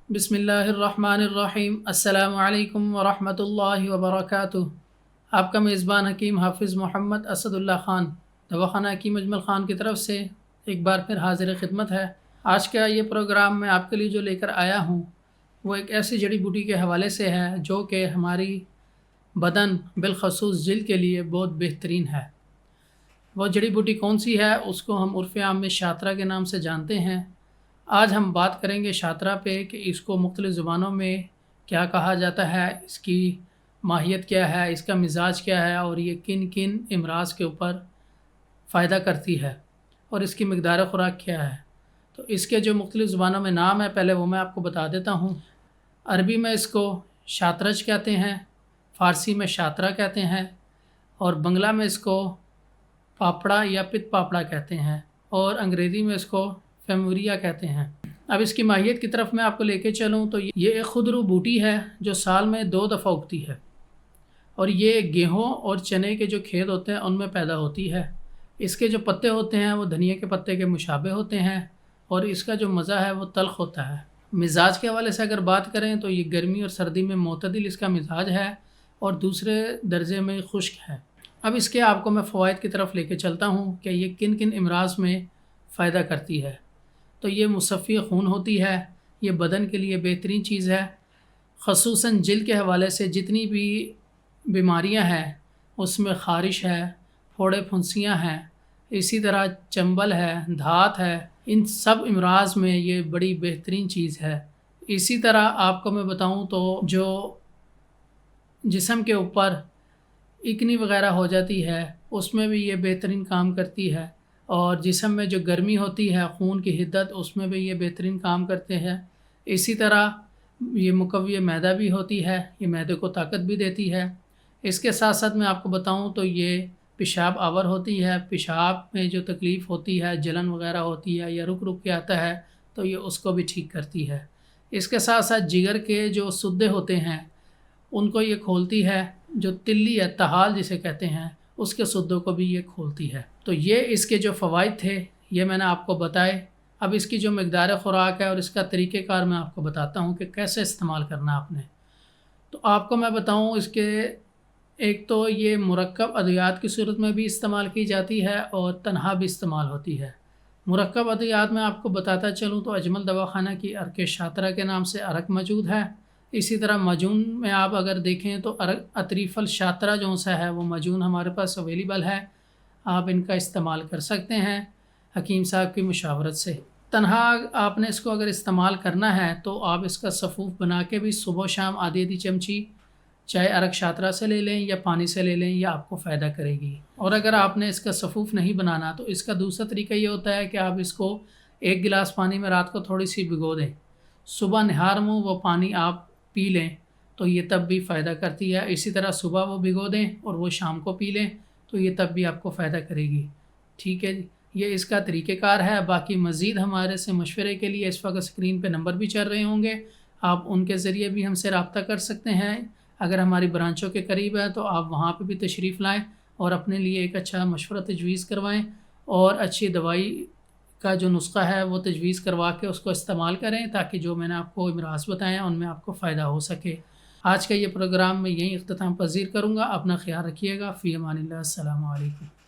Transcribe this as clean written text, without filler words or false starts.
बिस्मिल्लाहिर्रहमानिर्रहीम। अस्सलामु अलैकुम वरहमतुल्लाहि वबरकातुह। आपका मेज़बान हकीम हाफिज़ मोहम्मद असदुल्ला ख़ान दवाख़ाना हकीम अजमल ख़ान की तरफ से एक बार फिर हाज़िर खिदमत है। आज का ये प्रोग्राम मैं आपके लिए जो लेकर आया हूँ वो एक ऐसी जड़ी बूटी के हवाले से है जो कि हमारी बदन बिलखसूस जिल्द के लिए बहुत बेहतरीन है। वो जड़ी बूटी कौन सी है उसको हम उर्फ़ आम में शातरा के नाम से जानते हैं। आज हम बात करेंगे शातरा पे कि इसको मुख्तलिफ़ ज़ुबानों में क्या कहा जाता है, इसकी माहियत क्या है, इसका मिज़ाज क्या है और ये किन किन अमराज़ के ऊपर फ़ायदा करती है और इसकी मकदार ख़ुराक क्या है। तो इसके जो मुख्तलिफ़ ज़ुबानों में नाम है पहले वो मैं आपको बता देता हूँ। अरबी में इसको शातरज कहते हैं, फ़ारसी में शातरा कहते हैं और बंगला में इसको पापड़ा या पित पापड़ा कहते हैं और अंग्रेज़ी में इसको फेमोरिया कहते हैं। अब इसकी माहियत की तरफ मैं आपको लेके चलूँ तो ये एक खुदरू बूटी है जो साल में 2 दफ़ा उगती है और ये गेहूँ और चने के जो खेत होते हैं उनमें पैदा होती है। इसके जो पत्ते होते हैं वो धनिया के पत्ते के मुशाबे होते हैं और इसका जो मज़ा है वो तल्ख़ होता है। मिज़ाज के हवाले से अगर बात करें तो ये गर्मी और सर्दी में मोतदिल इसका मिज़ाज है और दूसरे दर्जे में खुश्क है। अब इसके आपको मैं फ़वाइद की तरफ लेके चलता हूँ कि ये किन किन अमराज़ में फ़ायदा करती है। तो ये मुसफ़्फ़ी खून होती है, ये बदन के लिए बेहतरीन चीज़ है। ख़ुसूसन जिल्द के हवाले से जितनी भी बीमारियां हैं उसमें ख़ारिश है, फोड़े फुंसियाँ हैं, इसी तरह चंबल है, धात है, इन सब अमराज़ में ये बड़ी बेहतरीन चीज़ है। इसी तरह आपको मैं बताऊं तो जो जिस्म के ऊपर इकनी वग़ैरह हो जाती है उसमें भी ये बेहतरीन काम करती है और जिस्म में जो गर्मी होती है खून की हिद्दत उसमें भी ये बेहतरीन काम करते हैं। इसी तरह ये मुक़व्वी मैदा भी होती है, ये मैदे को ताकत भी देती है। इसके साथ साथ मैं आपको बताऊं तो ये पेशाब आवर होती है, पेशाब में जो तकलीफ़ होती है, जलन वग़ैरह होती है या रुक रुक के आता है तो ये उसको भी ठीक करती है। इसके साथ साथ जिगर के जो सुद्दे होते हैं उनको ये खोलती है, जो तिल्ली है तहाल जिसे कहते हैं उसके सुद्दों को भी ये खोलती है। तो ये इसके जो फ़वाइद थे ये मैंने आपको बताए। अब इसकी जो मकदार ख़ुराक है और इसका तरीक़ेकार मैं आपको बताता हूँ कि कैसे इस्तेमाल करना आपने। तो आपको मैं बताऊँ इसके एक तो ये मुरक्कब अद्वियात की सूरत में भी इस्तेमाल की जाती है और तन्हा भी इस्तेमाल होती है। मुरक्कब अद्वियात में आपको बताता चलूँ तो अजमल दवाख़ाना की अर्क शातरा के नाम से अरक मौजूद है। इसी तरह मजून में आप अगर देखें तो अतरीफ़ल शातरा जो सा है वो मजून हमारे पास अवेलेबल है, आप इनका इस्तेमाल कर सकते हैं हकीम साहब की मुशावरत से। तन्हा आपने इसको अगर इस्तेमाल करना है तो आप इसका सफ़ूफ़ बना के भी सुबह शाम आधी आधी चमची चाहे अरक शातरा से ले लें या पानी से ले लें, यह आपको फ़ायदा करेगी। और अगर आपने इसका सफ़ूफ़ नहीं बनाना तो इसका दूसरा तरीका ये होता है कि आप इसको 1 गिलास पानी में रात को थोड़ी सी भिगो दें, सुबह निहार मुँह वो पानी आप पी लें तो ये तब भी फ़ायदा करती है। इसी तरह सुबह वो भिगो दें और वो शाम को पी लें तो ये तब भी आपको फ़ायदा करेगी। ठीक है जी, ये इसका तरीक़ेकार है। बाकी मज़ीद हमारे से मशवरे के लिए इस वक्त स्क्रीन पे नंबर भी चल रहे होंगे, आप उनके ज़रिए भी हमसे रब्ता कर सकते हैं। अगर हमारी ब्रांचों के करीब है तो आप वहाँ पे भी तशरीफ़ लाएँ और अपने लिए एक अच्छा मशवरा तजवीज़ करवाएँ और अच्छी दवाई का जो नुस्खा है वो तजवीज़ करवा के उसको इस्तेमाल करें ताकि जो मैंने आपको अमराज़ बताएँ उनमें आपको फ़ायदा हो सके। आज का ये प्रोग्राम मैं यहीं इख्तिताम पज़ीर करूँगा। अपना ख़्याल रखिएगा। फ़ी अमानिल्लाह। अस्सलामु अलैकुम।